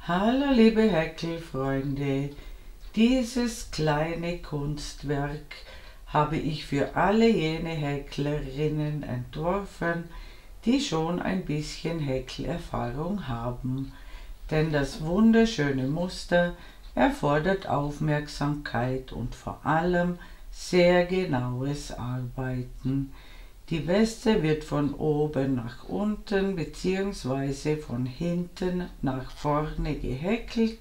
Hallo liebe Häkelfreunde, dieses kleine Kunstwerk habe ich für alle jene Häklerinnen entworfen, die schon ein bisschen Häkelerfahrung haben, denn das wunderschöne Muster erfordert Aufmerksamkeit und vor allem sehr genaues Arbeiten. Die Weste wird von oben nach unten bzw. von hinten nach vorne gehäkelt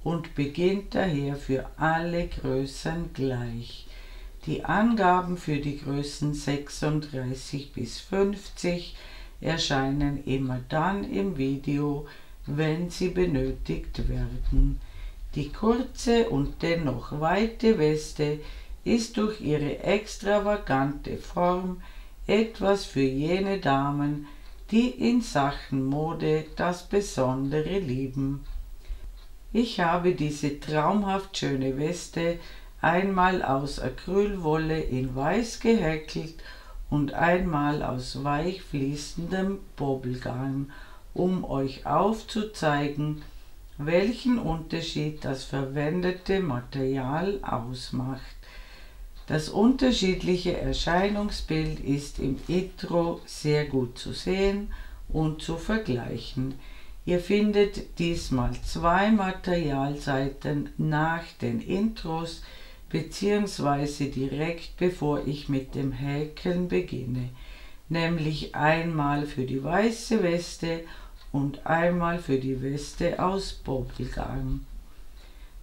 und beginnt daher für alle Größen gleich. Die Angaben für die Größen 36 bis 50 erscheinen immer dann im Video, wenn sie benötigt werden. Die kurze und dennoch weite Weste ist durch ihre extravagante Form etwas für jene Damen, die in Sachen Mode das Besondere lieben. Ich habe diese traumhaft schöne Weste einmal aus Acrylwolle in Weiß gehäkelt und einmal aus weich fließendem Bobbelgarn, um euch aufzuzeigen, welchen Unterschied das verwendete Material ausmacht. Das unterschiedliche Erscheinungsbild ist im Intro sehr gut zu sehen und zu vergleichen. Ihr findet diesmal 2 Materialseiten nach den Intros bzw. direkt bevor ich mit dem Häkeln beginne, nämlich einmal für die weiße Weste und einmal für die Weste aus Bobbelgarn.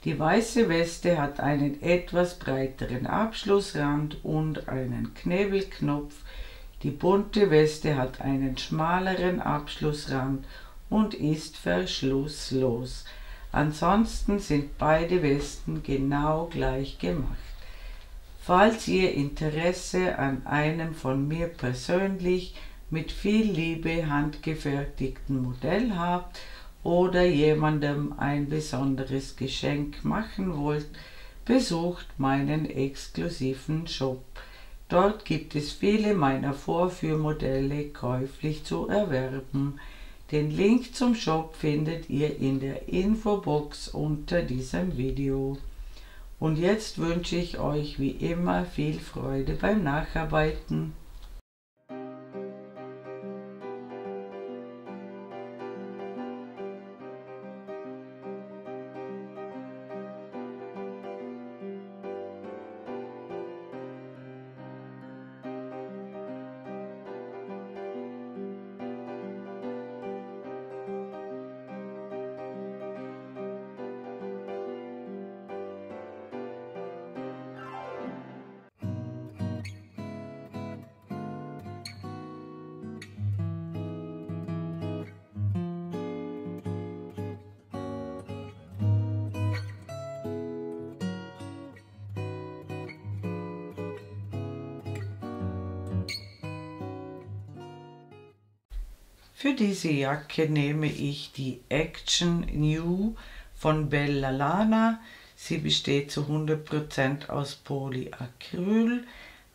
Die weiße Weste hat einen etwas breiteren Abschlussrand und einen Knebelknopf. Die bunte Weste hat einen schmaleren Abschlussrand und ist verschlusslos. Ansonsten sind beide Westen genau gleich gemacht. Falls ihr Interesse an einem von mir persönlich mit viel Liebe handgefertigten Modell habt, oder jemandem ein besonderes Geschenk machen wollt, besucht meinen exklusiven Shop. Dort gibt es viele meiner Vorführmodelle käuflich zu erwerben. Den Link zum Shop findet ihr in der Infobox unter diesem Video. Und jetzt wünsche ich euch wie immer viel Freude beim Nacharbeiten. Für diese Jacke nehme ich die Action New von Bella Lana. Sie besteht zu 100% aus Polyacryl.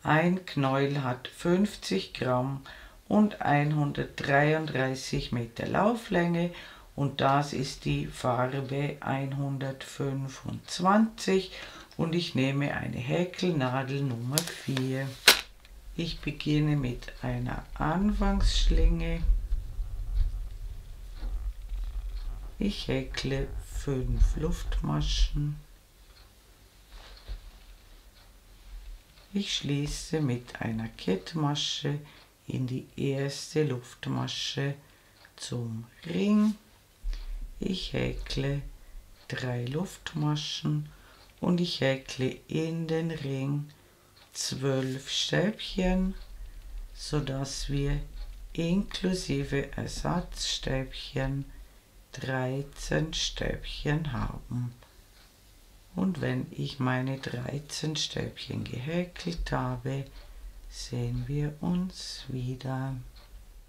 Ein Knäuel hat 50 Gramm und 133 Meter Lauflänge und das ist die Farbe 125 und ich nehme eine Häkelnadel Nummer 4. Ich beginne mit einer Anfangsschlinge. Ich häkle 5 Luftmaschen. Ich schließe mit einer Kettmasche in die erste Luftmasche zum Ring. Ich häkle 3 Luftmaschen und ich häkle in den Ring 12 Stäbchen, sodass wir inklusive Ersatzstäbchen 13 Stäbchen haben. Und wenn ich meine 13 Stäbchen gehäkelt habe, sehen wir uns wieder.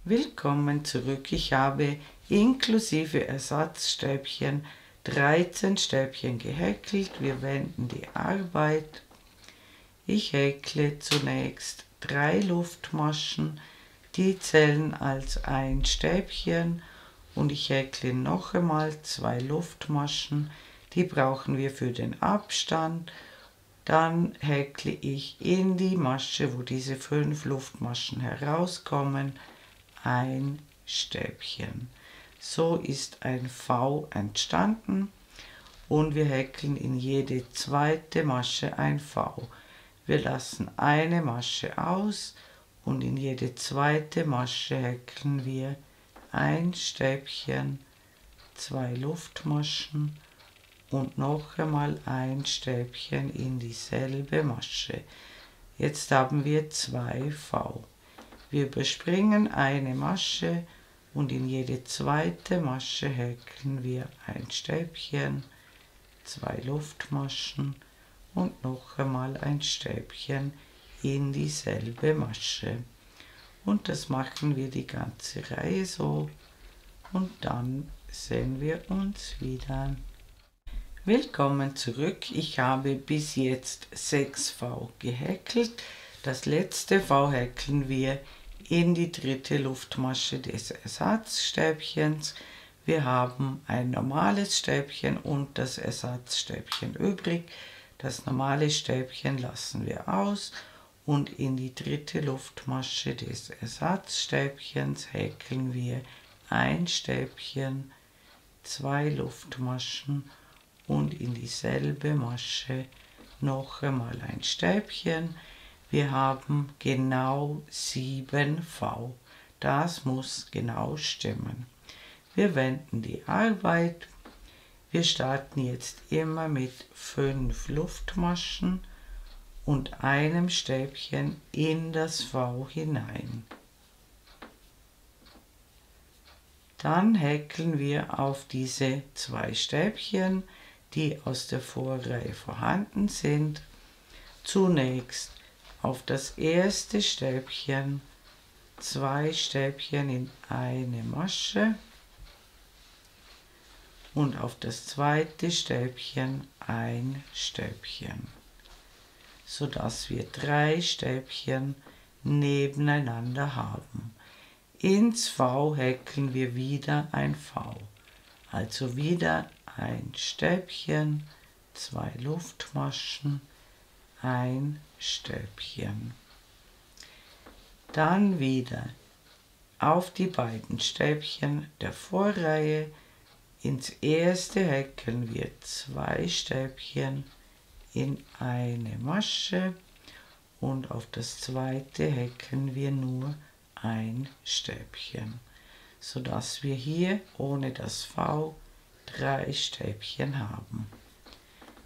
Willkommen zurück. Ich habe inklusive Ersatzstäbchen 13 Stäbchen gehäkelt. Wir wenden die Arbeit. Ich häkle zunächst 3 Luftmaschen, die zählen als ein Stäbchen und ich häkle noch einmal 2 Luftmaschen, die brauchen wir für den Abstand. Dann häkle ich in die Masche, wo diese 5 Luftmaschen herauskommen, ein Stäbchen. So ist ein V entstanden und wir häkeln in jede zweite Masche ein V. Wir lassen eine Masche aus und in jede zweite Masche häkeln wir ein Stäbchen, 2 Luftmaschen und noch einmal ein Stäbchen in dieselbe Masche. Jetzt haben wir 2 V. Wir überspringen eine Masche und in jede zweite Masche häkeln wir ein Stäbchen, 2 Luftmaschen und noch einmal ein Stäbchen in dieselbe Masche. Und das machen wir die ganze Reihe so und dann sehen wir uns wieder. Willkommen zurück. Ich habe bis jetzt 6 V gehäkelt. Das letzte V häkeln wir in die dritte Luftmasche des Ersatzstäbchens. Wir haben ein normales Stäbchen und das Ersatzstäbchen übrig. Das normale Stäbchen lassen wir aus und in die dritte Luftmasche des Ersatzstäbchens häkeln wir ein Stäbchen, 2 Luftmaschen und in dieselbe Masche noch einmal ein Stäbchen. Wir haben genau 7 V. Das muss genau stimmen. Wir wenden die Arbeit. Wir starten jetzt immer mit 5 Luftmaschen und einem Stäbchen in das V hinein. Dann häkeln wir auf diese 2 Stäbchen, die aus der Vorreihe vorhanden sind, zunächst auf das erste Stäbchen 2 Stäbchen in eine Masche und auf das zweite Stäbchen ein Stäbchen, sodass wir 3 Stäbchen nebeneinander haben. Ins V häkeln wir wieder ein V, also wieder ein Stäbchen, 2 Luftmaschen, ein Stäbchen. Dann wieder auf die beiden Stäbchen der Vorreihe. Ins erste häkeln wir 2 Stäbchen in eine Masche und auf das zweite häkeln wir nur ein Stäbchen, sodass wir hier ohne das V 3 Stäbchen haben.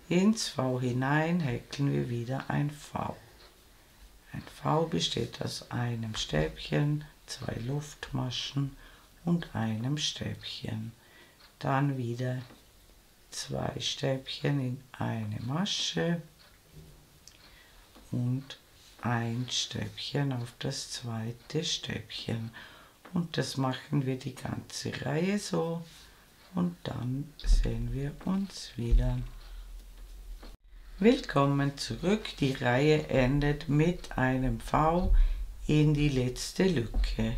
Ins V hinein häkeln wir wieder ein V. Ein V besteht aus einem Stäbchen, 2 Luftmaschen und einem Stäbchen. Dann wieder 2 Stäbchen in eine Masche und ein Stäbchen auf das zweite Stäbchen. Und das machen wir die ganze Reihe so und dann sehen wir uns wieder. Willkommen zurück. Die Reihe endet mit einem V in die letzte Lücke.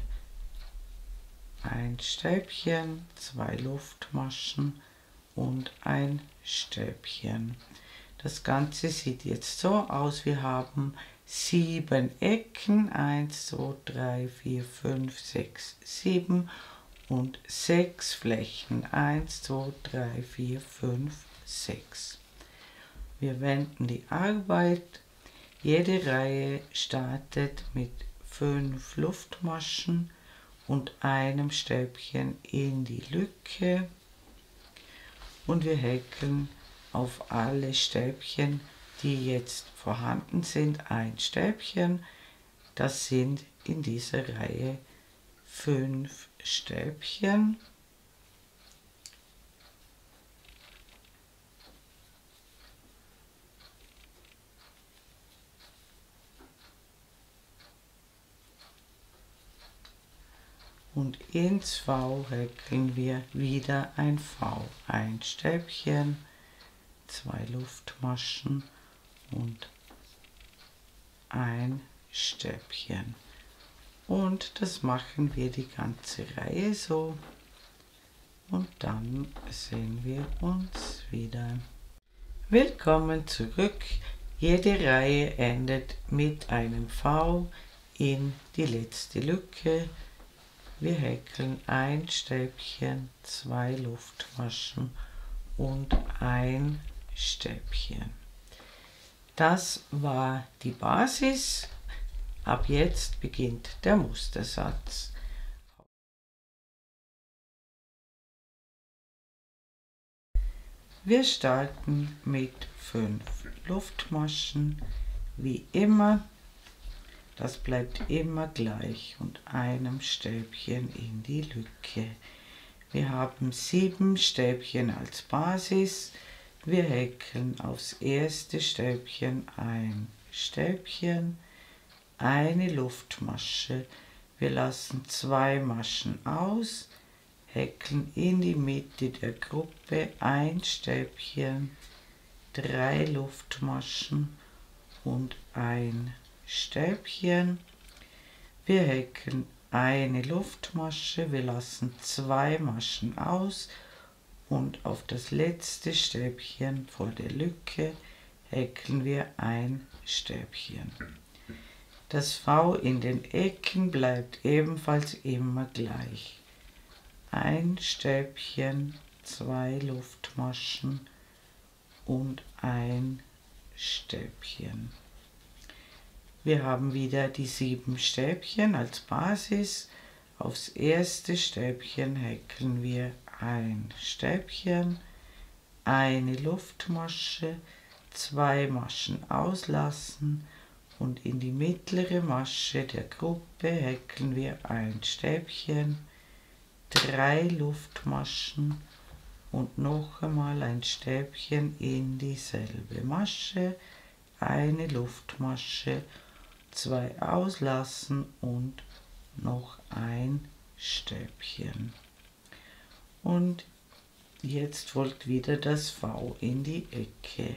Ein Stäbchen, 2 Luftmaschen und ein Stäbchen. Das Ganze sieht jetzt so aus. Wir haben 7 Ecken, 1, 2, 3, 4, 5, 6, 7 und 6 Flächen, 1, 2, 3, 4, 5, 6. Wir wenden die Arbeit. Jede Reihe startet mit 5 Luftmaschen und einem Stäbchen in die Lücke und wir häkeln auf alle Stäbchen, die jetzt vorhanden sind, ein Stäbchen. Das sind in dieser Reihe 5 Stäbchen. Und ins V häkeln wir wieder ein V, ein Stäbchen, 2 Luftmaschen und ein Stäbchen. Und das machen wir die ganze Reihe so. und dann sehen wir uns wieder. Willkommen zurück. Jede Reihe endet mit einem V in die letzte Lücke. Wir häkeln ein Stäbchen, 2 Luftmaschen und ein Stäbchen. Das war die Basis. Ab jetzt beginnt der Mustersatz. Wir starten mit 5 Luftmaschen, wie immer. Das bleibt immer gleich und einem Stäbchen in die Lücke. Wir haben 7 Stäbchen als Basis. Wir häkeln aufs erste Stäbchen ein Stäbchen, eine Luftmasche. Wir lassen 2 Maschen aus, häkeln in die Mitte der Gruppe ein Stäbchen, 3 Luftmaschen und ein Stäbchen. Wir häkeln eine Luftmasche, wir lassen 2 Maschen aus und auf das letzte Stäbchen vor der Lücke häkeln wir ein Stäbchen. Das V in den Ecken bleibt ebenfalls immer gleich. Ein Stäbchen, 2 Luftmaschen und ein Stäbchen. Wir haben wieder die 7 Stäbchen als Basis. Aufs erste Stäbchen häkeln wir ein Stäbchen, eine Luftmasche, 2 Maschen auslassen und in die mittlere Masche der Gruppe häkeln wir ein Stäbchen, 3 Luftmaschen und noch einmal ein Stäbchen in dieselbe Masche, eine Luftmasche, 2 auslassen und noch ein Stäbchen. Und jetzt folgt wieder das V in die Ecke.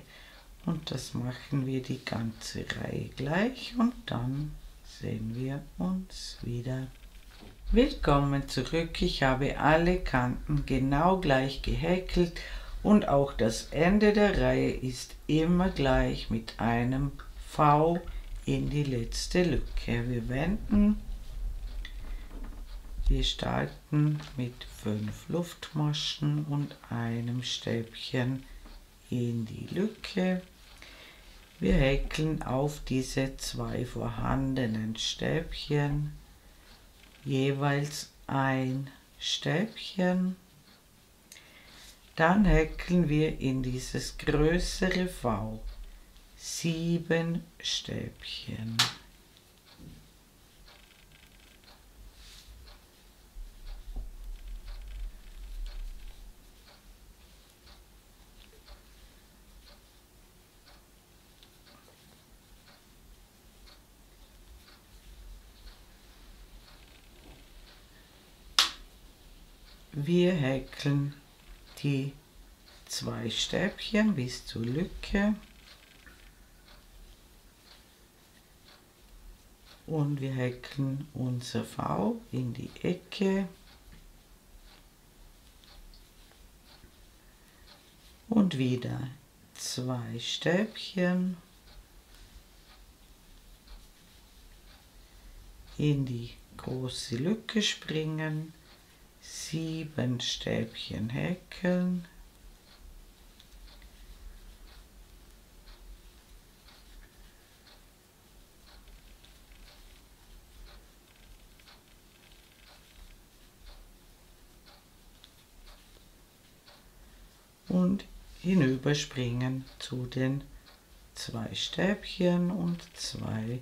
Und das machen wir die ganze Reihe gleich und dann sehen wir uns wieder. Willkommen zurück. Ich habe alle Kanten genau gleich gehäkelt und auch das Ende der Reihe ist immer gleich mit einem V in die letzte Lücke. Wir wenden. Wir starten mit 5 Luftmaschen und einem Stäbchen in die Lücke. Wir häkeln auf diese 2 vorhandenen Stäbchen jeweils ein Stäbchen. Dann häkeln wir in dieses größere V 7 Stäbchen. Wir häkeln die 2 Stäbchen bis zur Lücke und wir häkeln unser V in die Ecke und wieder 2 Stäbchen in die große Lücke springen, 7 Stäbchen häkeln, und hinüberspringen zu den 2 Stäbchen und 2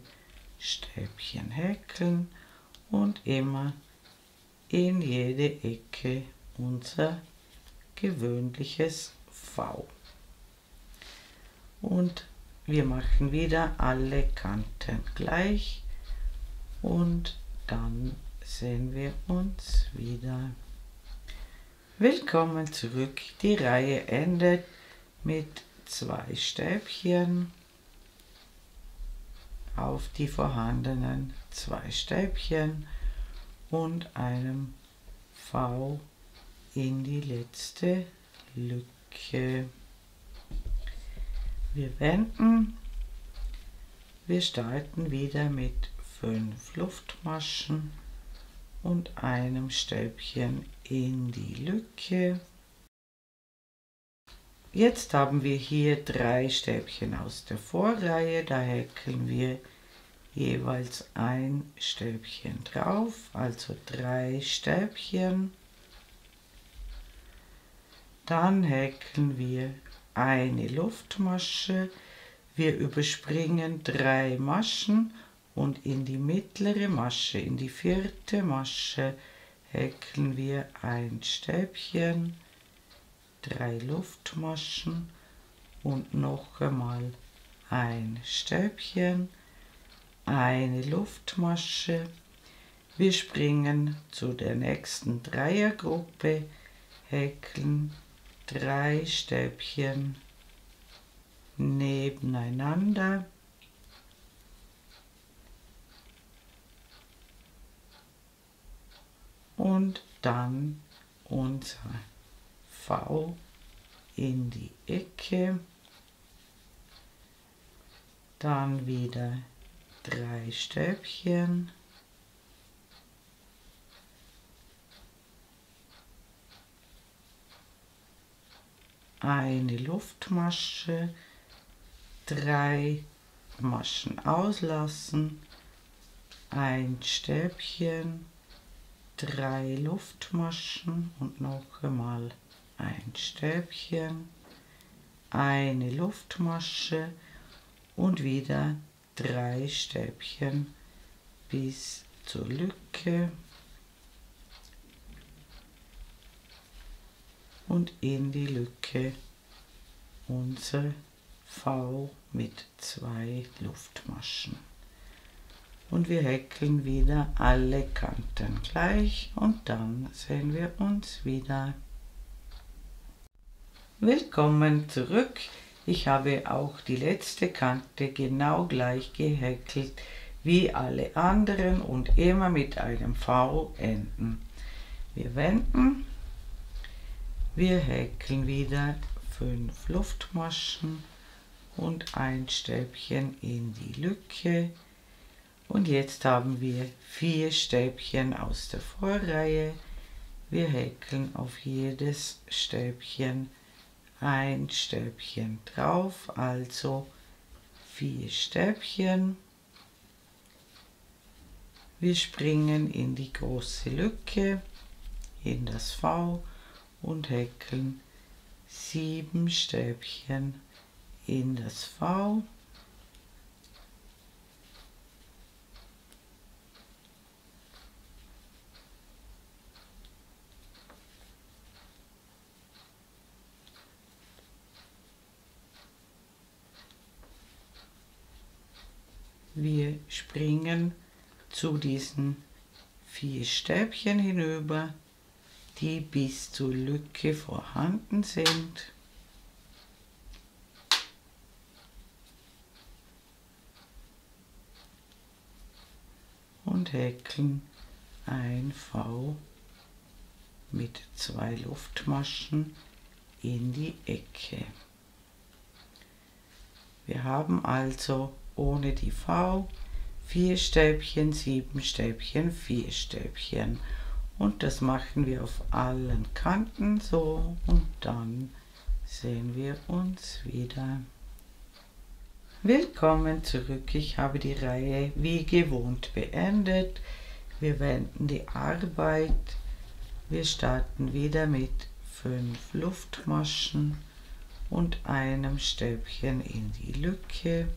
Stäbchen häkeln und immer in jede Ecke unser gewöhnliches V. Und wir machen wieder alle Kanten gleich und dann sehen wir uns wieder. Willkommen zurück. Die Reihe endet mit 2 Stäbchen auf die vorhandenen 2 Stäbchen und einem V in die letzte Lücke. Wir wenden. Wir starten wieder mit 5 Luftmaschen und einem Stäbchen in die Lücke. Jetzt haben wir hier 3 Stäbchen aus der Vorreihe, da häkeln wir jeweils ein Stäbchen drauf, also 3 Stäbchen. Dann häkeln wir eine Luftmasche. Wir überspringen 3 Maschen und in die mittlere Masche, in die 4. Masche, häkeln wir ein Stäbchen, 3 Luftmaschen und noch einmal ein Stäbchen, eine Luftmasche. Wir springen zu der nächsten Dreiergruppe, häkeln 3 Stäbchen nebeneinander und dann unser V in die Ecke, dann wieder 3 Stäbchen, eine Luftmasche, 3 Maschen auslassen, ein Stäbchen, 3 Luftmaschen und noch einmal ein Stäbchen, eine Luftmasche und wieder 3 Stäbchen bis zur Lücke und in die Lücke unser V mit 2 Luftmaschen. Und wir häkeln wieder alle Kanten gleich und dann sehen wir uns wieder. Willkommen zurück. Ich habe auch die letzte Kante genau gleich gehäkelt wie alle anderen und immer mit einem V enden. Wir wenden. Wir häkeln wieder 5 Luftmaschen und ein Stäbchen in die Lücke. Und jetzt haben wir 4 Stäbchen aus der Vorreihe. Wir häkeln auf jedes Stäbchen ein Stäbchen drauf, also 4 Stäbchen. Wir springen in die große Lücke, in das V und häkeln 7 Stäbchen in das V. Wir springen zu diesen 4 Stäbchen hinüber, die bis zur Lücke vorhanden sind. Und häkeln ein V mit 2 Luftmaschen in die Ecke. Wir haben also ohne die V 4 Stäbchen, 7 Stäbchen, 4 Stäbchen. Und das machen wir auf allen Kanten so und dann sehen wir uns wieder. Willkommen zurück. Ich habe die Reihe wie gewohnt beendet. Wir wenden die Arbeit. Wir starten wieder mit 5 Luftmaschen und einem Stäbchen in die Lücke.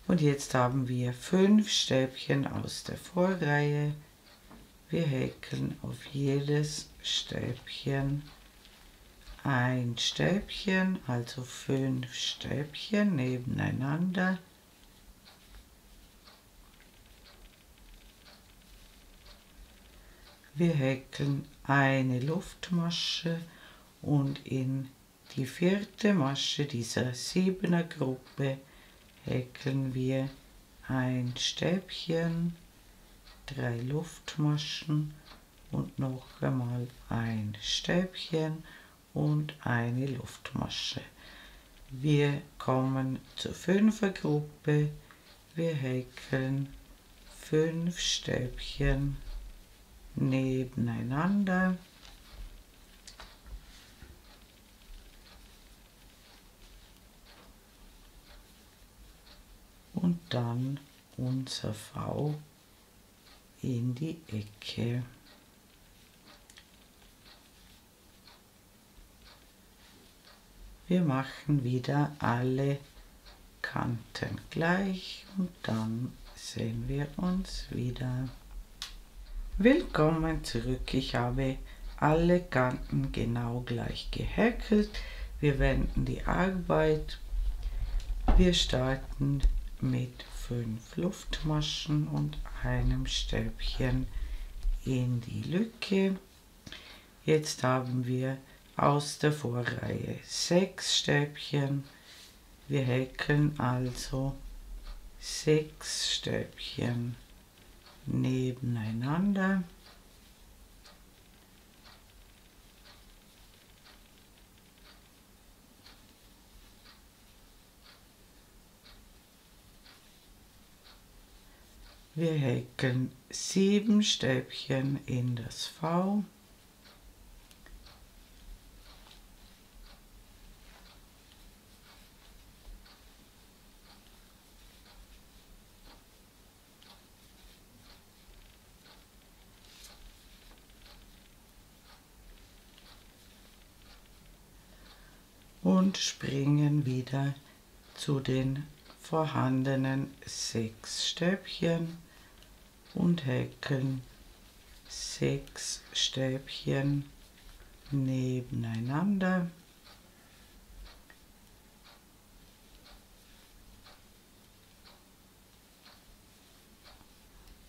Und jetzt haben wir 5 Stäbchen aus der Vorreihe. Wir häkeln auf jedes Stäbchen ein Stäbchen, also 5 Stäbchen nebeneinander. Wir häkeln eine Luftmasche und in die 4. Masche dieser 7er Gruppe häkeln wir ein Stäbchen, 3 Luftmaschen und noch einmal ein Stäbchen und eine Luftmasche. Wir kommen zur Fünfergruppe. Wir häkeln 5 Stäbchen nebeneinander und dann unser V in die Ecke. Wir machen wieder alle Kanten gleich und dann sehen wir uns wieder. Willkommen zurück. Ich habe alle Kanten genau gleich gehäkelt. Wir wenden die Arbeit. Wir starten mit 5 Luftmaschen und einem Stäbchen in die Lücke. Jetzt haben wir aus der Vorreihe 6 Stäbchen. Wir häkeln also 6 Stäbchen nebeneinander. Wir häkeln 7 Stäbchen in das V. Und springen wieder zu den vorhandenen 6 Stäbchen und häkeln 6 Stäbchen nebeneinander.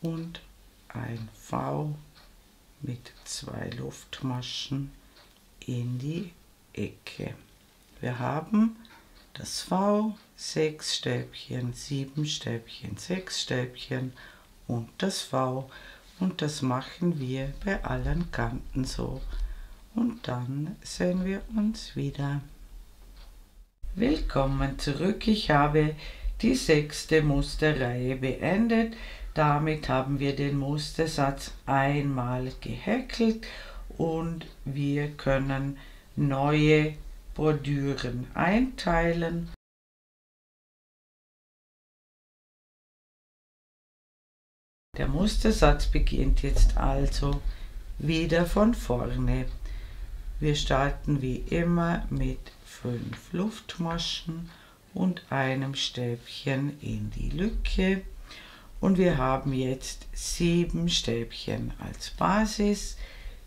Und ein V mit 2 Luftmaschen in die Ecke. Wir haben das V, 6 Stäbchen, 7 Stäbchen, 6 Stäbchen und das V, und das machen wir bei allen Kanten so. Und dann sehen wir uns wieder. Willkommen zurück. Ich habe die 6. Musterreihe beendet. Damit haben wir den Mustersatz einmal gehäkelt und wir können neue Bordüren einteilen. Der Mustersatz beginnt jetzt also wieder von vorne. Wir starten wie immer mit 5 Luftmaschen und einem Stäbchen in die Lücke. Und wir haben jetzt 7 Stäbchen als Basis.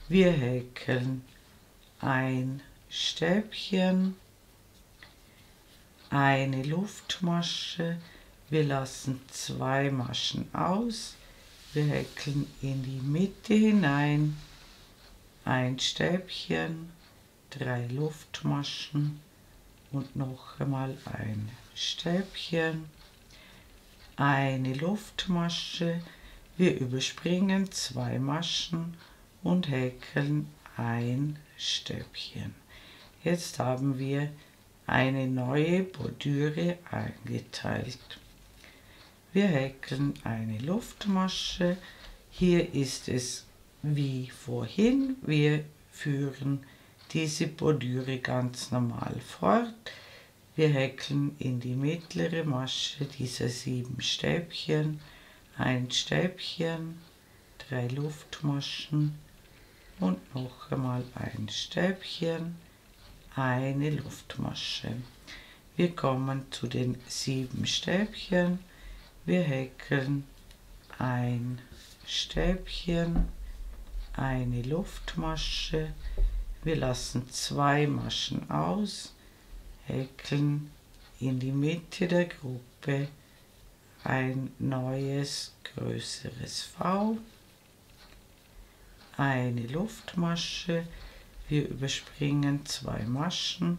Wir häkeln ein Stäbchen, eine Luftmasche, wir lassen 2 Maschen aus, wir häkeln in die Mitte hinein ein Stäbchen, 3 Luftmaschen und noch einmal ein Stäbchen, eine Luftmasche, wir überspringen 2 Maschen und häkeln ein Stäbchen. Jetzt haben wir eine neue Bordüre eingeteilt. Wir häkeln eine Luftmasche. Hier ist es wie vorhin. Wir führen diese Bordüre ganz normal fort. Wir häkeln in die mittlere Masche dieser 7 Stäbchen ein Stäbchen, 3 Luftmaschen und noch einmal ein Stäbchen, eine Luftmasche. Wir kommen zu den 7 Stäbchen. Wir häkeln ein Stäbchen, eine Luftmasche. Wir lassen 2 Maschen aus, häkeln in die Mitte der Gruppe ein neues, größeres V, eine Luftmasche. Wir überspringen 2 Maschen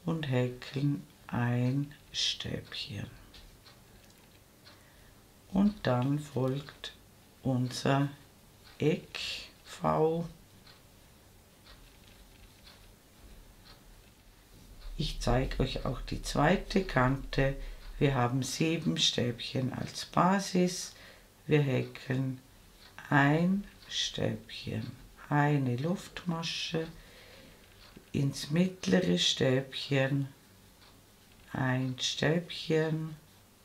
und häkeln ein Stäbchen. Und dann folgt unser Eckv V. Ich zeige euch auch die zweite Kante. Wir haben 7 Stäbchen als Basis. Wir häkeln ein Stäbchen, eine Luftmasche, ins mittlere Stäbchen ein Stäbchen,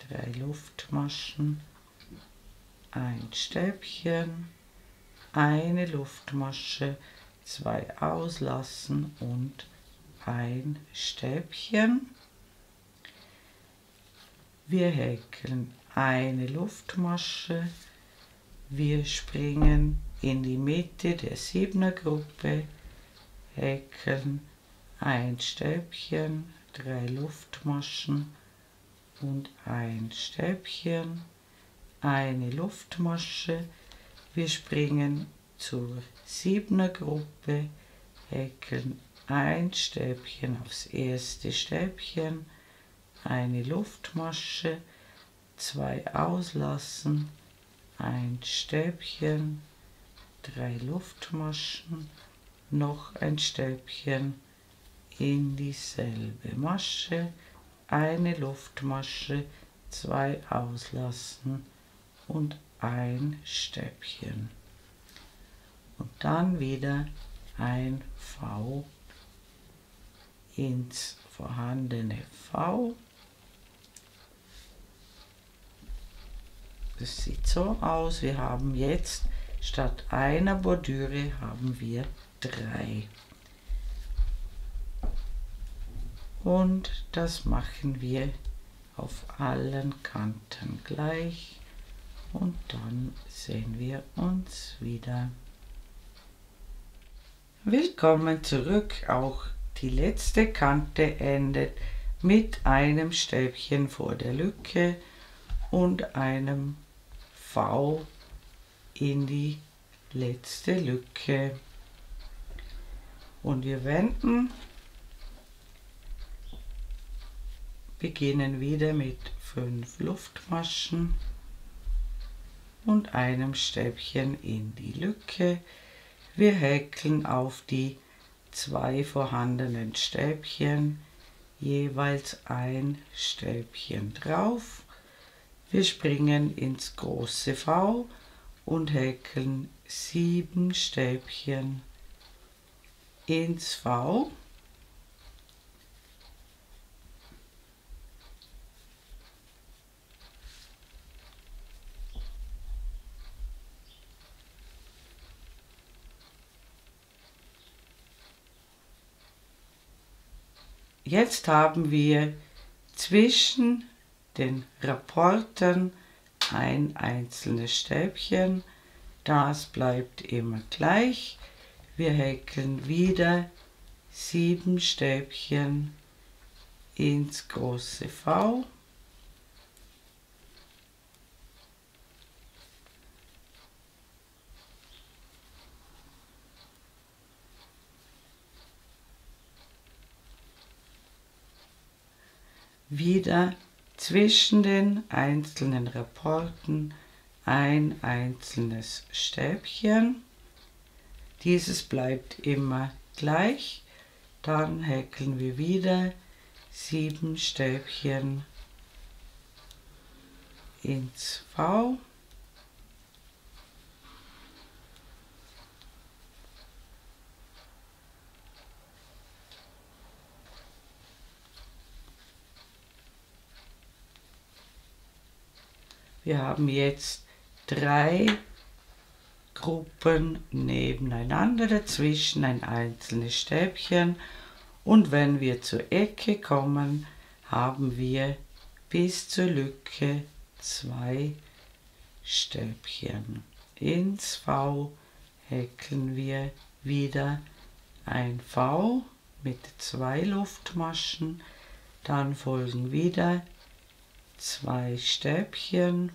3 Luftmaschen, ein Stäbchen, eine Luftmasche, 2 auslassen und ein Stäbchen. Wir häkeln eine Luftmasche, wir springen in die Mitte der 7er Gruppe, häkeln ein Stäbchen, 3 Luftmaschen und ein Stäbchen, eine Luftmasche. Wir springen zur 7er Gruppe, häkeln ein Stäbchen aufs erste Stäbchen, eine Luftmasche, 2 auslassen, ein Stäbchen, 3 Luftmaschen, noch ein Stäbchen in dieselbe Masche, eine Luftmasche, 2 auslassen und ein Stäbchen. Und dann wieder ein V ins vorhandene V. Das sieht so aus. Wir haben jetzt statt einer Bordüre haben wir 3. Und das machen wir auf allen Kanten gleich. Und dann sehen wir uns wieder. Willkommen zurück. Auch die letzte Kante endet mit einem Stäbchen vor der Lücke und einem V in die letzte Lücke. Und wir wenden, beginnen wieder mit 5 Luftmaschen und einem Stäbchen in die Lücke. Wir häkeln auf die 2 vorhandenen Stäbchen jeweils ein Stäbchen drauf. Wir springen ins große V und häkeln 7 Stäbchen ins V. Jetzt haben wir zwischen den Rapporten ein einzelnes Stäbchen. Das bleibt immer gleich. Wir häkeln wieder 7 Stäbchen ins große V. Wieder zwischen den einzelnen Rapporten ein einzelnes Stäbchen. Dieses bleibt immer gleich. Dann häkeln wir wieder 7 Stäbchen ins V. Wir haben jetzt 3 Gruppen nebeneinander, dazwischen ein einzelnes Stäbchen, und wenn wir zur Ecke kommen, haben wir bis zur Lücke 2 Stäbchen. Ins V häkeln wir wieder ein V mit 2 Luftmaschen, dann folgen wieder 2 Stäbchen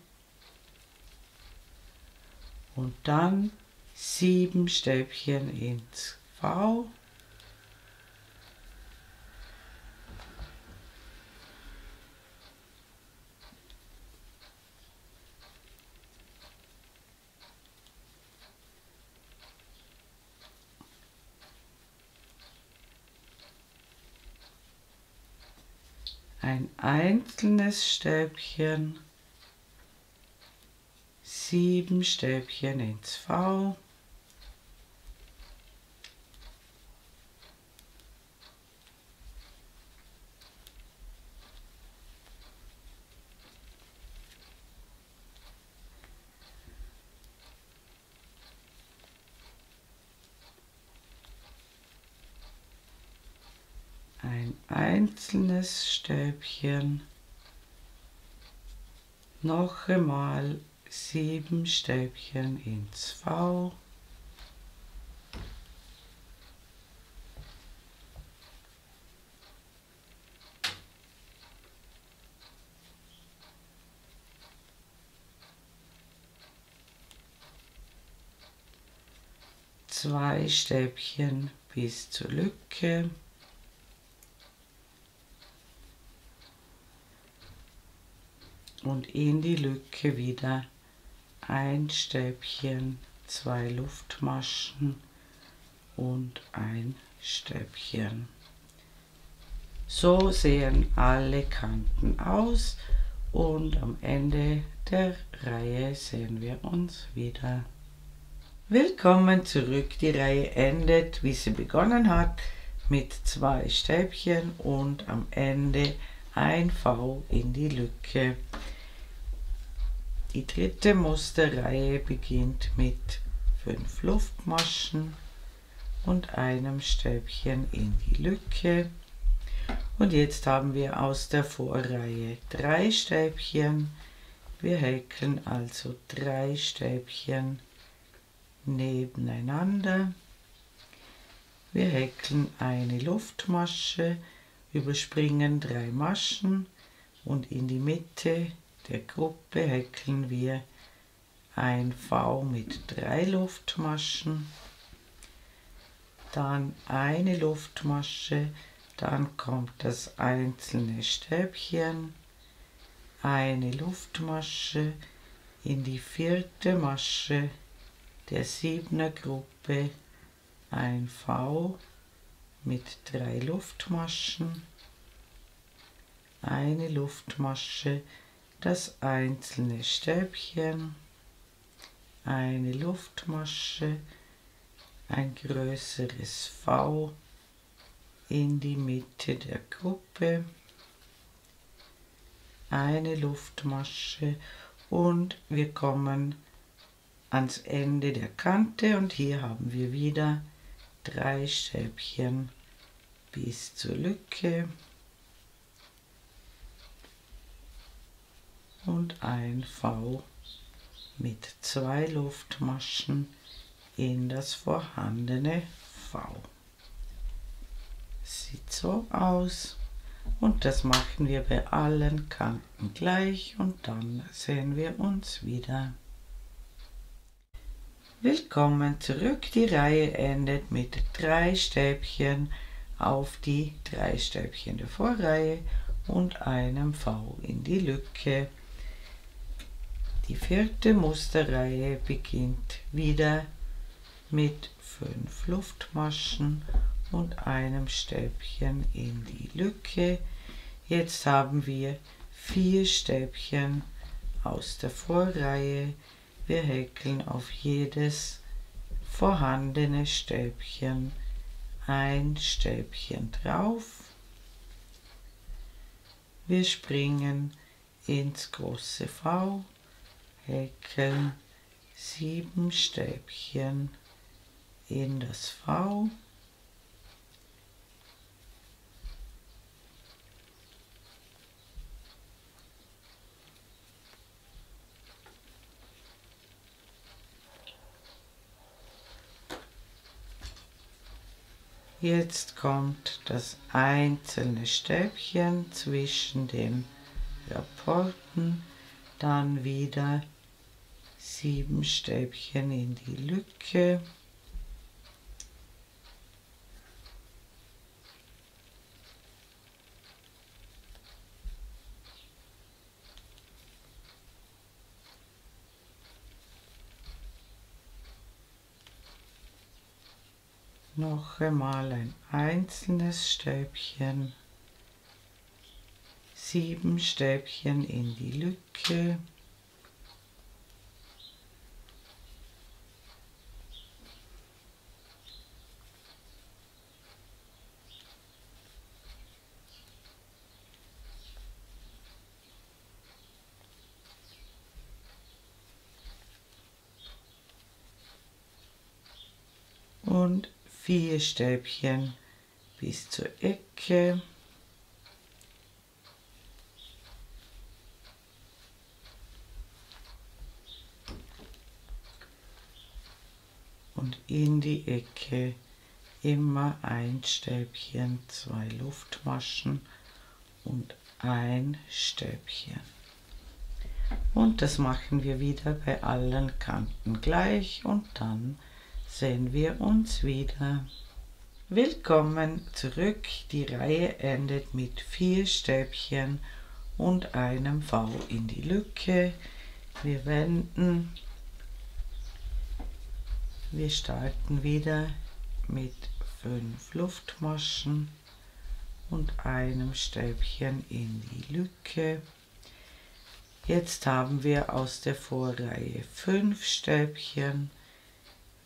und dann 7 Stäbchen ins V. ein einzelnes Stäbchen, 7 Stäbchen ins V, ein einzelnes Stäbchen, noch einmal 7 Stäbchen ins V, zwei Stäbchen bis zur Lücke, und in die Lücke wieder ein Stäbchen, 2 Luftmaschen und ein Stäbchen. So sehen alle Kanten aus und am Ende der Reihe sehen wir uns wieder. Willkommen zurück. Die Reihe endet, wie sie begonnen hat, mit 2 Stäbchen und am Ende ein V in die Lücke. Die dritte Musterreihe beginnt mit 5 Luftmaschen und einem Stäbchen in die Lücke. Und jetzt haben wir aus der Vorreihe 3 Stäbchen. Wir häkeln also 3 Stäbchen nebeneinander. Wir häkeln eine Luftmasche, überspringen 3 Maschen und in die Mitte der Gruppe häkeln wir ein V mit 3 Luftmaschen, dann eine Luftmasche, dann kommt das einzelne Stäbchen, eine Luftmasche, in die 4. Masche der 7er Gruppe ein V mit 3 Luftmaschen, eine Luftmasche, das einzelne Stäbchen, eine Luftmasche, ein größeres V in die Mitte der Gruppe, eine Luftmasche und wir kommen ans Ende der Kante und hier haben wir wieder 3 Stäbchen bis zur Lücke und ein V mit 2 Luftmaschen in das vorhandene V. Sieht so aus und das machen wir bei allen Kanten gleich und dann sehen wir uns wieder. Willkommen zurück. Die Reihe endet mit 3 Stäbchen auf die 3 Stäbchen der Vorreihe und einem V in die Lücke. Die 4. Musterreihe beginnt wieder mit 5 Luftmaschen und einem Stäbchen in die Lücke. Jetzt haben wir 4 Stäbchen aus der Vorreihe. Wir häkeln auf jedes vorhandene Stäbchen ein Stäbchen drauf. Wir springen ins große V, häkeln 7 Stäbchen in das V. Jetzt kommt das einzelne Stäbchen zwischen den Rapporten, dann wieder 7 Stäbchen in die Lücke. Noch einmal ein einzelnes Stäbchen, 7 Stäbchen in die Lücke. Und 4 Stäbchen bis zur Ecke. Und in die Ecke immer ein Stäbchen, 2 Luftmaschen und ein Stäbchen. Und das machen wir wieder bei allen Kanten gleich und dann sehen wir uns wieder. Willkommen zurück. Die Reihe endet mit 4 Stäbchen und einem V in die Lücke. Wir wenden. Wir starten wieder mit 5 Luftmaschen und einem Stäbchen in die Lücke. Jetzt haben wir aus der Vorreihe 5 Stäbchen.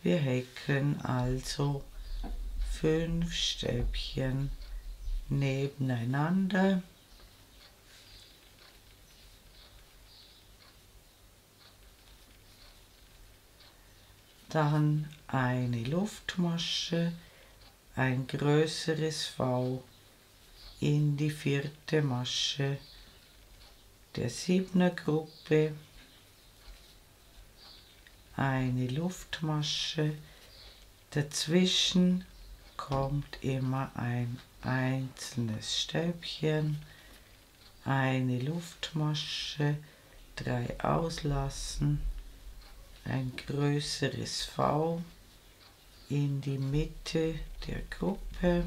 Wir häkeln also 5 Stäbchen nebeneinander. Dann eine Luftmasche, ein größeres V in die 4. Masche der 7er Gruppe, eine Luftmasche, dazwischen kommt immer ein einzelnes Stäbchen, eine Luftmasche, 3 auslassen, ein größeres V in die Mitte der Gruppe,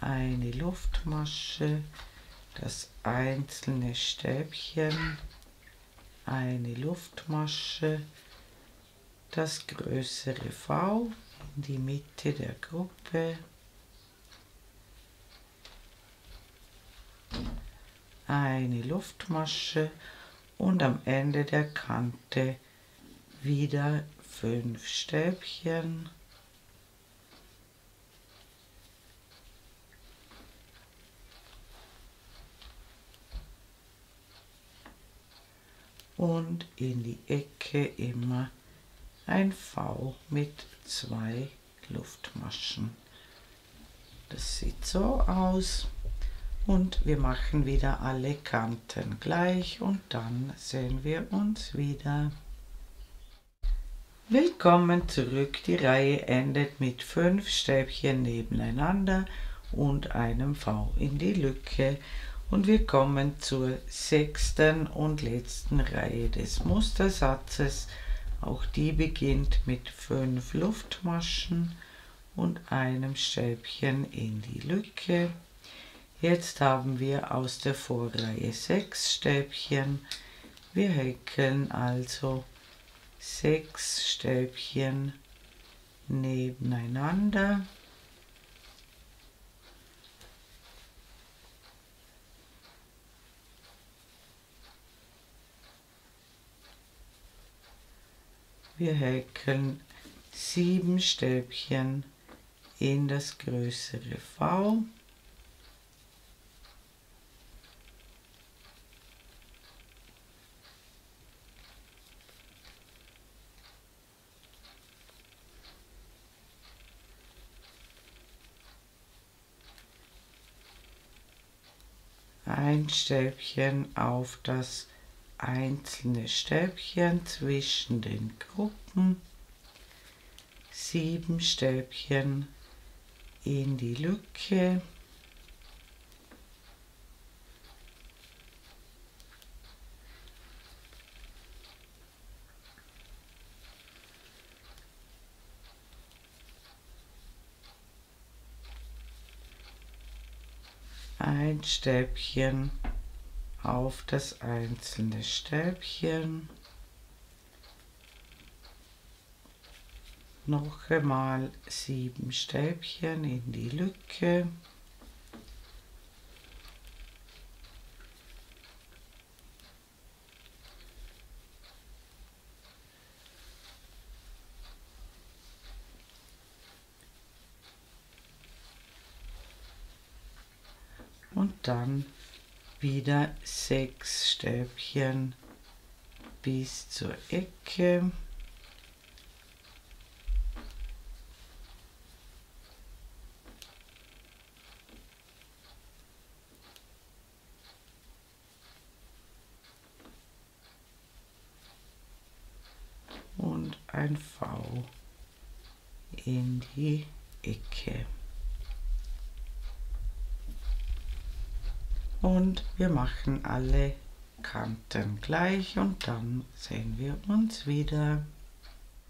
eine Luftmasche, das einzelne Stäbchen, eine Luftmasche, das größere V in die Mitte der Gruppe, eine Luftmasche und am Ende der Kante wieder 5 Stäbchen. Und in die Ecke immer ein V mit 2 Luftmaschen. Das sieht so aus und wir machen wieder alle Kanten gleich und dann sehen wir uns wieder. Willkommen zurück. Die Reihe endet mit 5 Stäbchen nebeneinander und einem V in die Lücke. Und wir kommen zur 6. und letzten Reihe des Mustersatzes. Auch die beginnt mit 5 Luftmaschen und einem Stäbchen in die Lücke. Jetzt haben wir aus der Vorreihe 6 Stäbchen. Wir häkeln also 6 Stäbchen nebeneinander. Wir häkeln 7 Stäbchen in das größere V. Ein Stäbchen auf das einzelne Stäbchen zwischen den Gruppen, 7 Stäbchen in die Lücke, ein Stäbchen auf das einzelne Stäbchen, noch einmal 7 Stäbchen in die Lücke, und dann wieder 6 Stäbchen bis zur Ecke. Und ein V in die Ecke. Und wir machen alle Kanten gleich und dann sehen wir uns wieder.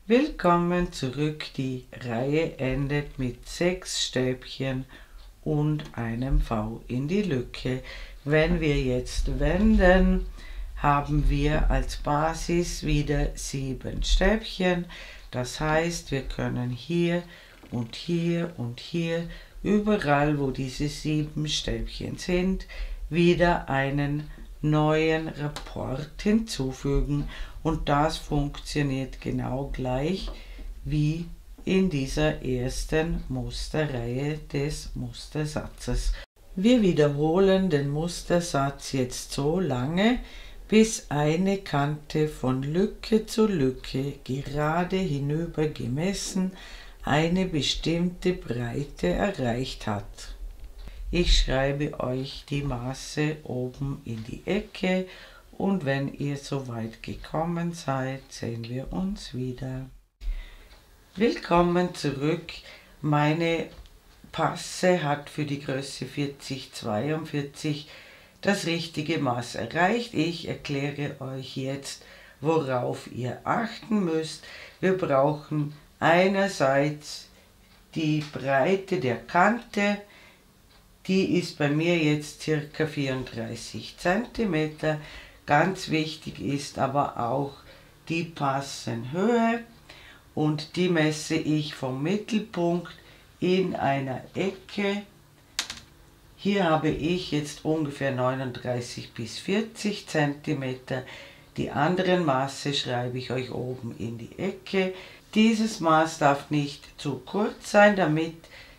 Willkommen zurück. Die Reihe endet mit 6 Stäbchen und einem V in die Lücke. Wenn wir jetzt wenden, haben wir als Basis wieder 7 Stäbchen. Das heißt, wir können hier und hier und hier, überall wo diese 7 Stäbchen sind, wieder einen neuen Rapport hinzufügen, und das funktioniert genau gleich wie in dieser ersten Musterreihe des Mustersatzes. Wir wiederholen den Mustersatz jetzt so lange, bis eine Kante von Lücke zu Lücke gerade hinüber gemessen eine bestimmte Breite erreicht hat. Ich schreibe euch die Maße oben in die Ecke, und wenn ihr so weit gekommen seid, sehen wir uns wieder. Willkommen zurück. Meine Passe hat für die Größe 40-42 das richtige Maß erreicht. Ich erkläre euch jetzt, worauf ihr achten müsst. Wir brauchen einerseits die Breite der Kante. Die ist bei mir jetzt ca. 34 cm. Ganz wichtig ist aber auch die Passenhöhe, und die messe ich vom Mittelpunkt in einer Ecke. Hier habe ich jetzt ungefähr 39 bis 40 cm. Die anderen Maße schreibe ich euch oben in die Ecke. Dieses Maß darf nicht zu kurz sein, damit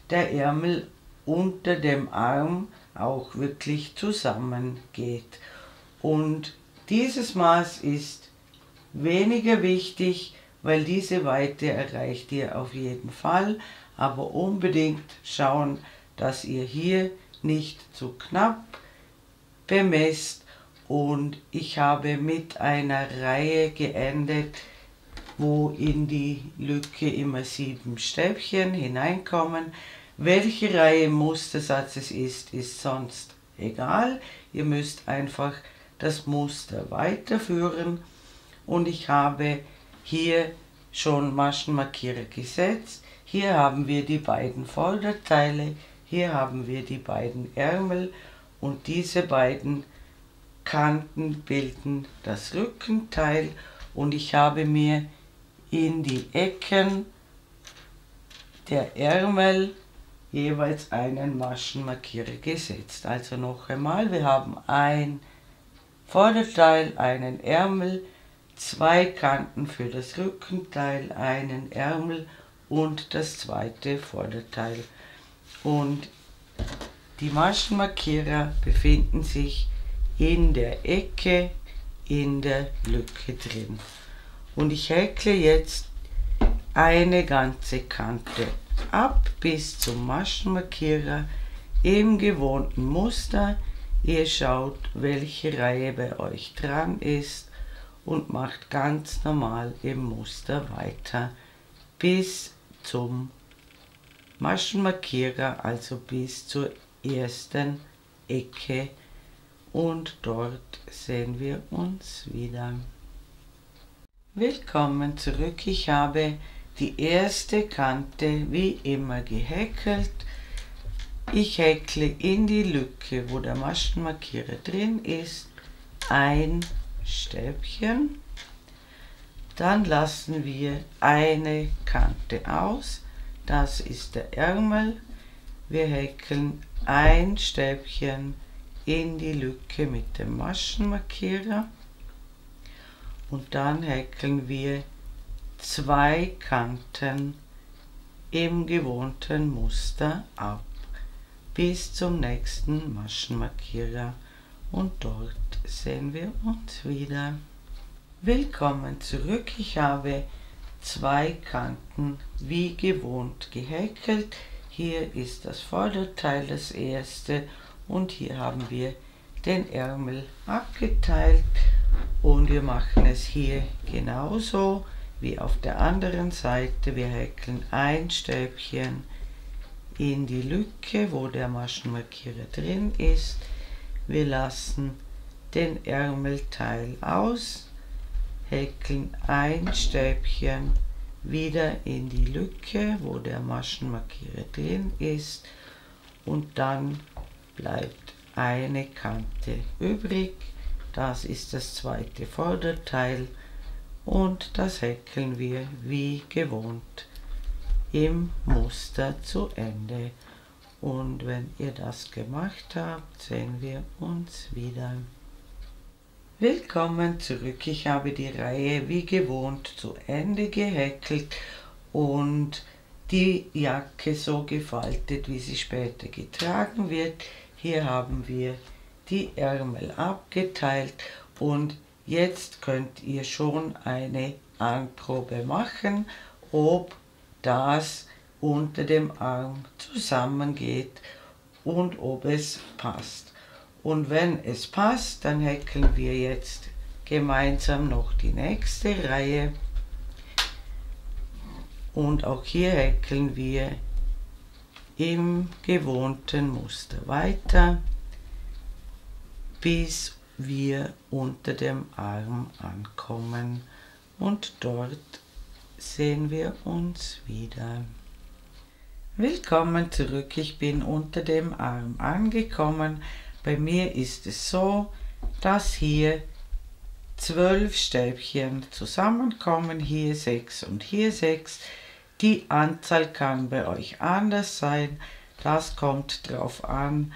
der Ärmel unter dem Arm auch wirklich zusammengeht. Und dieses Maß ist weniger wichtig, weil diese Weite erreicht ihr auf jeden Fall, aber unbedingt schauen, dass ihr hier nicht zu knapp bemesst. Und ich habe mit einer Reihe geendet, wo in die Lücke immer 7 Stäbchen hineinkommen. Welche Reihe im Mustersatz es ist, ist sonst egal. Ihr müsst einfach das Muster weiterführen, und ich habe hier schon Maschenmarkierer gesetzt. Hier haben wir die beiden Vorderteile, hier haben wir die beiden Ärmel, und diese beiden Kanten bilden das Rückenteil, und ich habe mir in die Ecken der Ärmel jeweils einen Maschenmarkierer gesetzt. Also noch einmal, wir haben ein Vorderteil, einen Ärmel, 2 Kanten für das Rückenteil, einen Ärmel und das zweite Vorderteil. Und die Maschenmarkierer befinden sich in der Ecke, in der Lücke drin. Und ich häkle jetzt eine ganze Kante ab bis zum Maschenmarkierer im gewohnten Muster. Ihr schaut, welche Reihe bei euch dran ist, und macht ganz normal im Muster weiter bis zum Maschenmarkierer, also bis zur ersten Ecke, und dort sehen wir uns wieder. Willkommen zurück. Ich habe die erste Kante wie immer gehäkelt. Ich häkle in die Lücke, wo der Maschenmarkierer drin ist, ein Stäbchen. Dann lassen wir eine Kante aus. Das ist der Ärmel. Wir häkeln ein Stäbchen in die Lücke mit dem Maschenmarkierer, und dann häkeln wir 2 Kanten im gewohnten Muster ab. bis zum nächsten Maschenmarkierer und dort sehen wir uns wieder. Willkommen zurück. Ich habe 2 Kanten wie gewohnt gehäkelt. Hier ist das Vorderteil das erste und hier haben wir den Ärmel abgeteilt und wir machen es hier genauso wie auf der anderen Seite. Wir häkeln ein Stäbchen in die Lücke, wo der Maschenmarkierer drin ist. Wir lassen den Ärmelteil aus, häkeln ein Stäbchen wieder in die Lücke, wo der Maschenmarkierer drin ist und dann bleibt eine Kante übrig. Das ist das zweite Vorderteil und das häkeln wir wie gewohnt im Muster zu Ende. Und wenn ihr das gemacht habt, sehen wir uns wieder. Willkommen zurück. Ich habe die Reihe wie gewohnt zu Ende gehäkelt und die Jacke so gefaltet, wie sie später getragen wird. Hier haben wir die Ärmel abgeteilt und jetzt könnt ihr schon eine Anprobe machen, ob das unter dem Arm zusammengeht und ob es passt. Und wenn es passt, dann häkeln wir jetzt gemeinsam noch die nächste Reihe und auch hier häkeln wir im gewohnten Muster weiter, bis wir unter dem Arm ankommen und dort sehen wir uns wieder. Willkommen zurück. Ich bin unter dem Arm angekommen. Bei mir ist es so, dass hier 12 Stäbchen zusammenkommen, hier 6 und hier 6. Die Anzahl kann bei euch anders sein. Das kommt darauf an,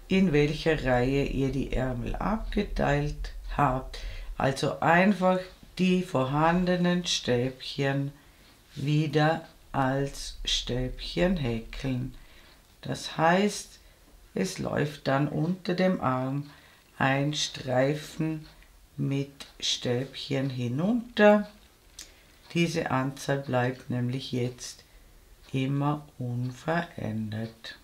in welcher Reihe ihr die Ärmel abgeteilt habt. Also einfach die vorhandenen Stäbchen wieder als Stäbchen häkeln. Das heißt, es läuft dann unter dem Arm ein Streifen mit Stäbchen hinunter. Diese Anzahl bleibt nämlich jetzt immer unverändert.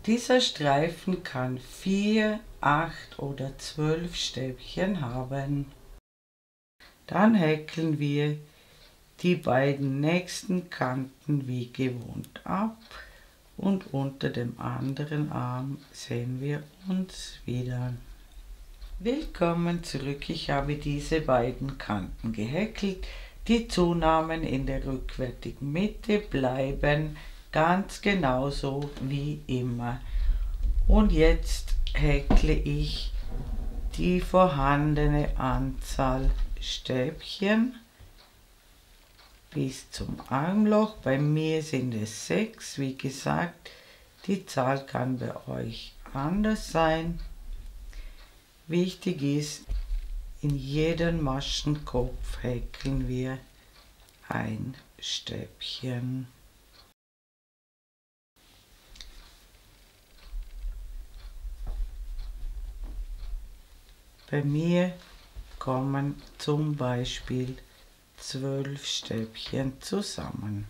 Dieser Streifen kann 4, 8 oder 12 Stäbchen haben. Dann häkeln wir die beiden nächsten Kanten wie gewohnt ab und unter dem anderen Arm sehen wir uns wieder. Willkommen zurück. Ich habe diese beiden Kanten gehäkelt. Die Zunahmen in der rückwärtigen Mitte bleiben ganz genauso wie immer. Und jetzt häkle ich die vorhandene Anzahl Stäbchen bis zum Armloch. Bei mir sind es 6. Wie gesagt, die Zahl kann bei euch anders sein. Wichtig ist, in jeden Maschenkopf häkeln wir ein Stäbchen. Bei mir kommen zum Beispiel 12 Stäbchen zusammen.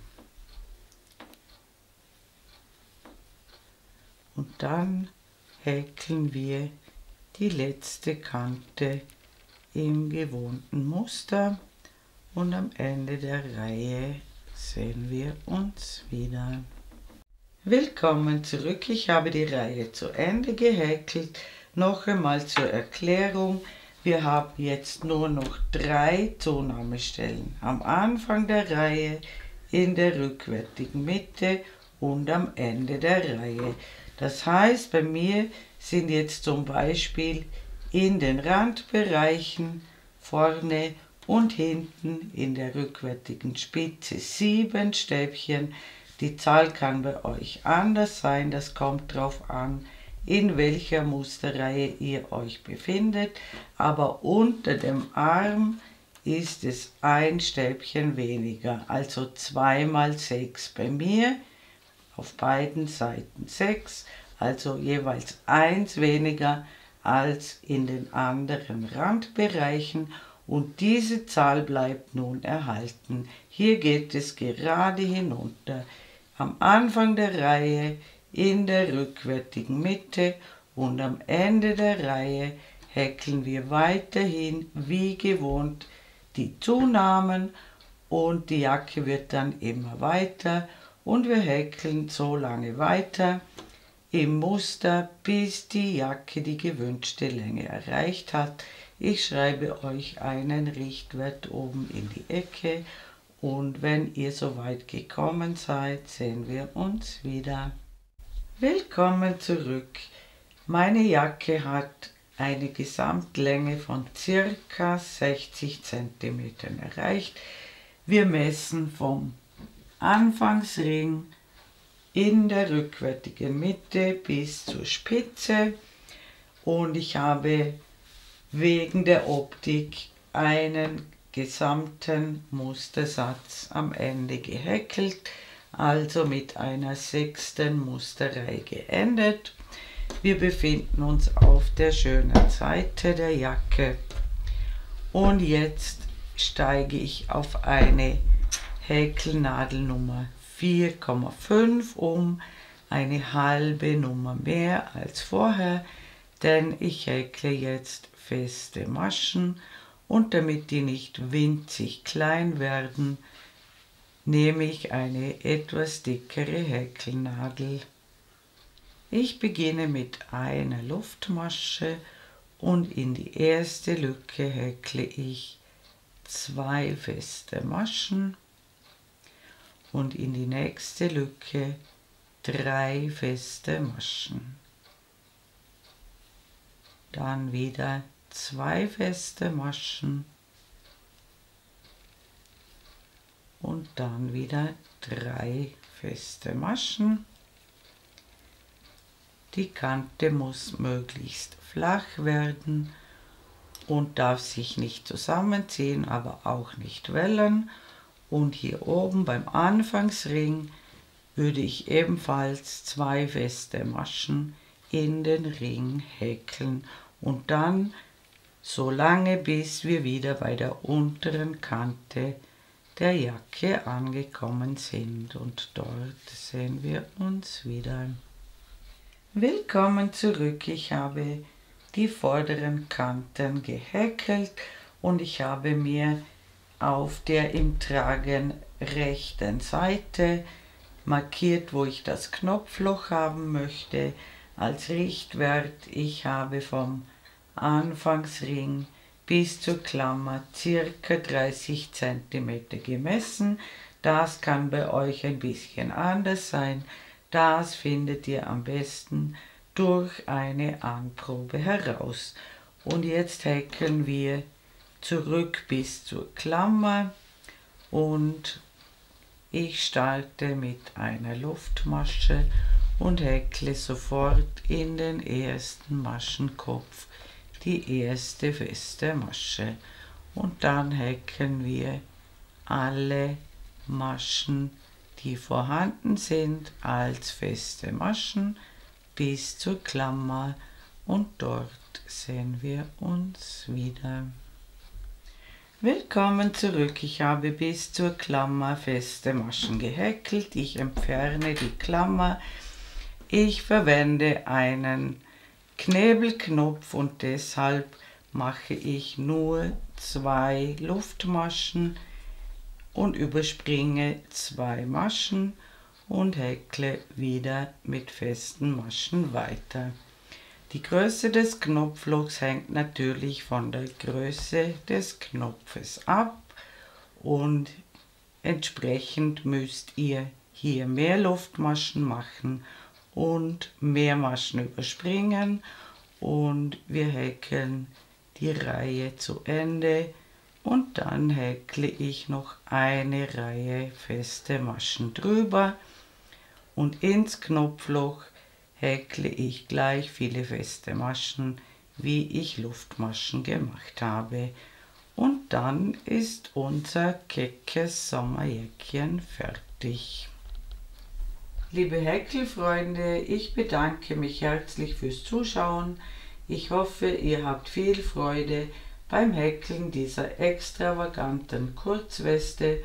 Und dann häkeln wir die letzte Kante im gewohnten Muster und am Ende der Reihe sehen wir uns wieder. Willkommen zurück. Ich habe die Reihe zu Ende gehäkelt. Noch einmal zur Erklärung. Wir haben jetzt nur noch 3 Zunahmestellen. Am Anfang der Reihe, in der rückwärtigen Mitte und am Ende der Reihe. Das heißt, bei mir sind jetzt zum Beispiel in den Randbereichen vorne und hinten in der rückwärtigen Spitze 7 Stäbchen. Die Zahl kann bei euch anders sein, das kommt darauf an, in welcher Musterreihe ihr euch befindet, aber unter dem Arm ist es ein Stäbchen weniger, also 2 mal 6 bei mir. auf beiden Seiten 6, also jeweils 1 weniger als in den anderen Randbereichen, und diese Zahl bleibt nun erhalten. Hier geht es gerade hinunter, am Anfang der Reihe, in der rückwärtigen Mitte, und am Ende der Reihe häkeln wir weiterhin wie gewohnt die Zunahmen, und die Jacke wird dann immer weiter, und wir häkeln so lange weiter im Muster, bis die Jacke die gewünschte Länge erreicht hat. Ich schreibe euch einen Richtwert oben in die Ecke, und wenn ihr soweit gekommen seid, sehen wir uns wieder. Willkommen zurück. Meine Jacke hat eine Gesamtlänge von ca. 60 cm erreicht. Wir messen vom Anfangsring in der rückwärtigen Mitte bis zur Spitze, und ich habe wegen der Optik einen gesamten Mustersatz am Ende gehäkelt, also mit einer 6. Musterreihe geendet. Wir befinden uns auf der schönen Seite der Jacke, und jetzt steige ich auf eine Häkelnadel Nummer 4,5 um, eine halbe Nummer mehr als vorher, denn ich häkle jetzt feste Maschen, und damit die nicht winzig klein werden, nehme ich eine etwas dickere Häkelnadel. Ich beginne mit einer Luftmasche, und in die erste Lücke häkle ich 2 feste Maschen und in die nächste Lücke 3 feste Maschen. Dann wieder 2 feste Maschen und dann wieder 3 feste Maschen. Die Kante muss möglichst flach werden und darf sich nicht zusammenziehen, aber auch nicht wellen. Und hier oben beim Anfangsring würde ich ebenfalls 2 feste Maschen in den Ring häkeln und dann so lange, bis wir wieder bei der unteren Kante der Jacke angekommen sind, und dort sehen wir uns wieder. Willkommen zurück. Ich habe die vorderen Kanten gehäkelt und ich habe mir auf der im Tragen rechten Seite markiert, wo ich das Knopfloch haben möchte als Richtwert. Ich habe vom Anfangsring bis zur Klammer ca. 30 cm gemessen. Das kann bei euch ein bisschen anders sein. Das findet ihr am besten durch eine Anprobe heraus. Und jetzt häkeln wir zurück bis zur Klammer, und ich starte mit einer Luftmasche und häkle sofort in den ersten Maschenkopf die erste feste Masche, und dann häkeln wir alle Maschen, die vorhanden sind, als feste Maschen bis zur Klammer, und dort sehen wir uns wieder. Willkommen zurück. Ich habe bis zur Klammer feste Maschen gehäkelt. Ich entferne die Klammer. Ich verwende einen Knebelknopf und deshalb mache ich nur 2 Luftmaschen und überspringe 2 Maschen und häkle wieder mit festen Maschen weiter. Die Größe des Knopflochs hängt natürlich von der Größe des Knopfes ab, und entsprechend müsst ihr hier mehr Luftmaschen machen und mehr Maschen überspringen, und wir häkeln die Reihe zu Ende, und dann häkle ich noch eine Reihe feste Maschen drüber, und ins Knopfloch häkle ich gleich viele feste Maschen, wie ich Luftmaschen gemacht habe, und dann ist unser keckes Sommerjäckchen fertig. Liebe Häkelfreunde, ich bedanke mich herzlich fürs Zuschauen. Ich hoffe, ihr habt viel Freude beim Häkeln dieser extravaganten Kurzweste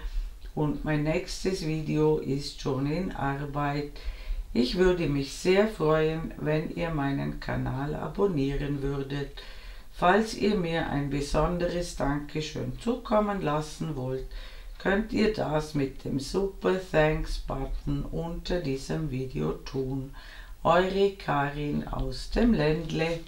und mein nächstes Video ist schon in Arbeit. Ich würde mich sehr freuen, wenn ihr meinen Kanal abonnieren würdet. Falls ihr mir ein besonderes Dankeschön zukommen lassen wollt, könnt ihr das mit dem Super Thanks Button unter diesem Video tun. Eure Karin aus dem Ländle.